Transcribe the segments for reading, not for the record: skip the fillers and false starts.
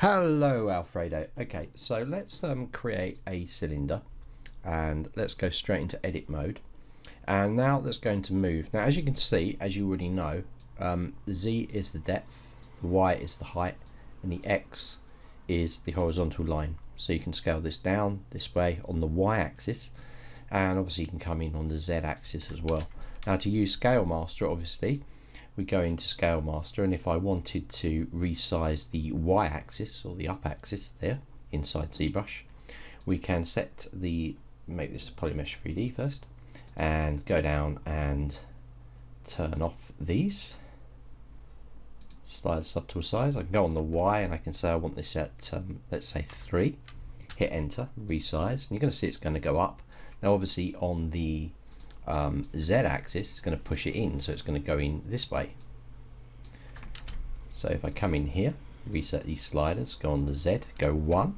Hello Alfredo. Okay, so let's create a cylinder and let's go straight into edit mode. And now let's go into move. Now as you can see, as you already know, the Z is the depth, the Y is the height, and the X is the horizontal line. So you can scale this down this way on the Y axis, and obviously you can come in on the Z axis as well. Now to use Scalemaster, obviously we go into Scalemaster, and if I wanted to resize the Y axis or the up axis there inside ZBrush, we can make this a polymesh 3D first, and go down and turn off these slide subtool size. I can go on the Y and I can say I want this at let's say 3, hit enter, resize, and you're going to see it's going to go up. Now obviously on the Z axis it's going to push it in, so it's going to go in this way. So if I come in here, reset these sliders, go on the Z, go 1,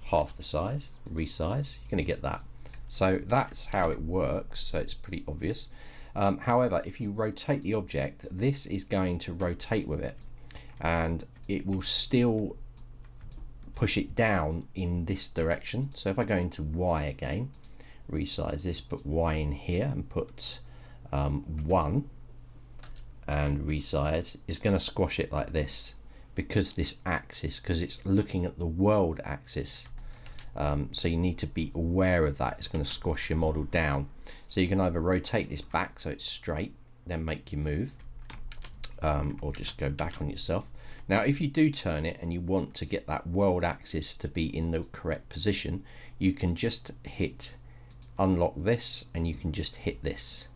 half the size, resize, you're going to get that. So that's how it works, so it's pretty obvious. However, if you rotate the object, this is going to rotate with it, and it will still push it down in this direction. So if I go into Y again, resize this, put Y in here and put 1 and resize, is going to squash it like this, because this axis, because it's looking at the world axis. So you need to be aware of that. It's going to squash your model down. So you can either rotate this back so it's straight, then make you move, or just go back on yourself. Now if you do turn it and you want to get that world axis to be in the correct position, you can just hit unlock this and you can just hit this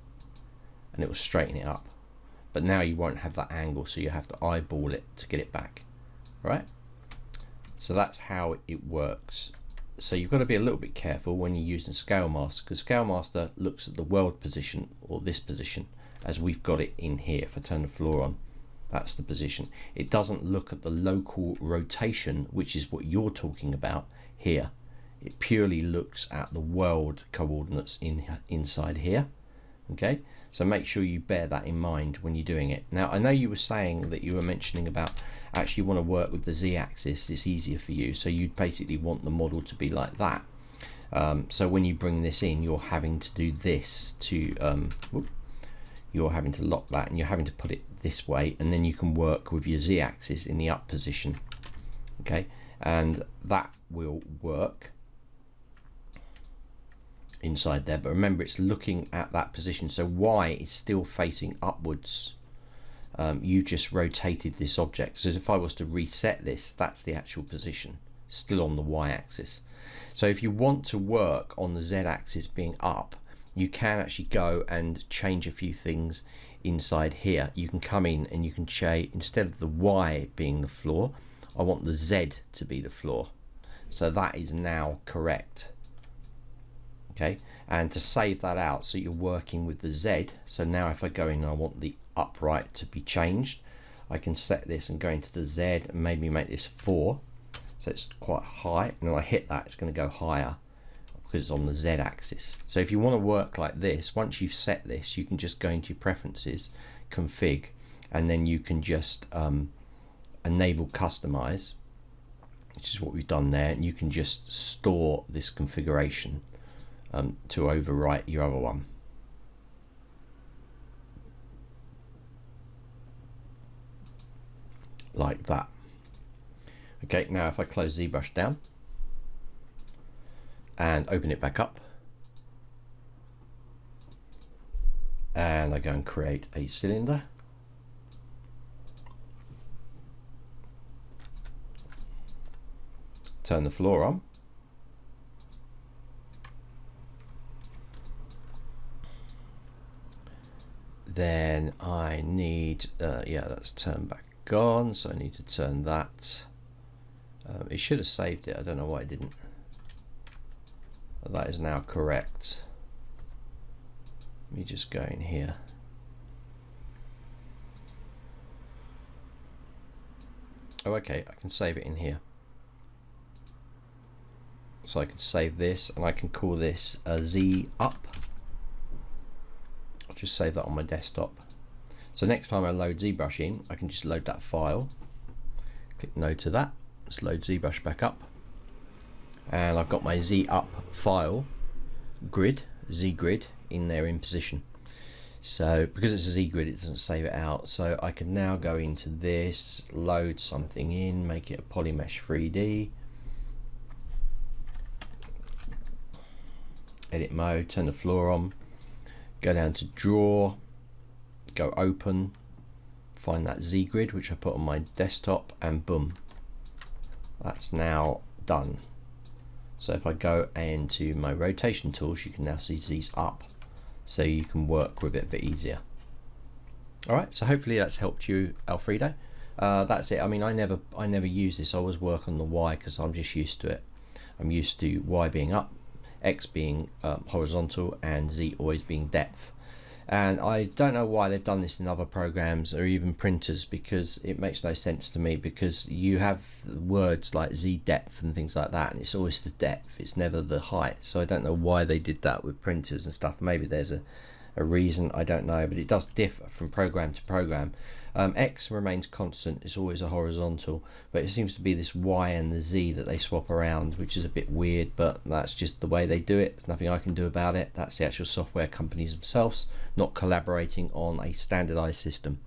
and it will straighten it up. But now you won't have that angle, so you have to eyeball it to get it back. Right? So that's how it works. So you've got to be a little bit careful when you're using Scalemaster, because Scalemaster looks at the world position, or this position, as we've got it in here. If I turn the floor on, that's the position. It doesn't look at the local rotation, which is what you're talking about here. It purely looks at the world coordinates inside here. Okay, so make sure you bear that in mind when you're doing it. Now I know you were saying that you were mentioning about actually want to work with the Z axis, it's easier for you, so you'd basically want the model to be like that. So when you bring this in, you're having to do this to you're having to lock that, and you're having to put it this way, and then you can work with your Z axis in the up position. Okay, and that will work inside there, but remember it's looking at that position, so Y is still facing upwards. You've just rotated this object, so if I was to reset this, that's the actual position, still on the Y axis. So if you want to work on the Z axis being up, you can actually go and change a few things inside here. You can come in and you can change, instead of the Y being the floor, I want the Z to be the floor. So that is now correct. Okay, and to save that out, so you're working with the Z, so now if I go in and I want the upright to be changed, I can set this and go into the Z and maybe make this 4, so it's quite high, and when I hit that it's going to go higher because it's on the Z axis. So if you want to work like this, once you've set this, you can just go into your preferences, config, and then you can just enable customize, which is what we've done there, and you can just store this configuration to overwrite your other one. Like that. Okay, now if I close ZBrush down and open it back up, and I go and create a cylinder, turn the floor on, then I need yeah, that's turned back on, so I need to turn that. It should have saved it, I don't know why it didn't. That is now correct. Let me just go in here. Oh, okay, I can save it in here. So I can save this, and I can call this Z up. I'll just save that on my desktop. So next time I load ZBrush in, I can just load that file, click no to that, Let's load ZBrush Backup, and I've got my Z up file grid, Z grid, in there in position. So because it's a Z grid, it doesn't save it out. So I can now go into this, load something in, make it a polymesh 3D, edit mode, turn the floor on, go down to draw, go open, find that Z grid which I put on my desktop, and boom, that's now done. So if I go into my rotation tools, you can now see Z's up, so you can work with it a bit easier. Alright, so hopefully that's helped you, Alfredo. That's it. I mean, I never use this. I always work on the Y because I'm just used to it. I'm used to Y being up, X being horizontal, and Z always being depth. And I don't know why they've done this in other programs or even printers, because it makes no sense to me, because you have words like Z depth and things like that, and it's always the depth, it's never the height. So I don't know why they did that with printers and stuff. Maybe there's a reason, I don't know, but it does differ from program to program. X remains constant, it's always a horizontal, but it seems to be this Y and the Z that they swap around, which is a bit weird, but that's just the way they do it. There's nothing I can do about it. That's the actual software companies themselves not collaborating on a standardized system.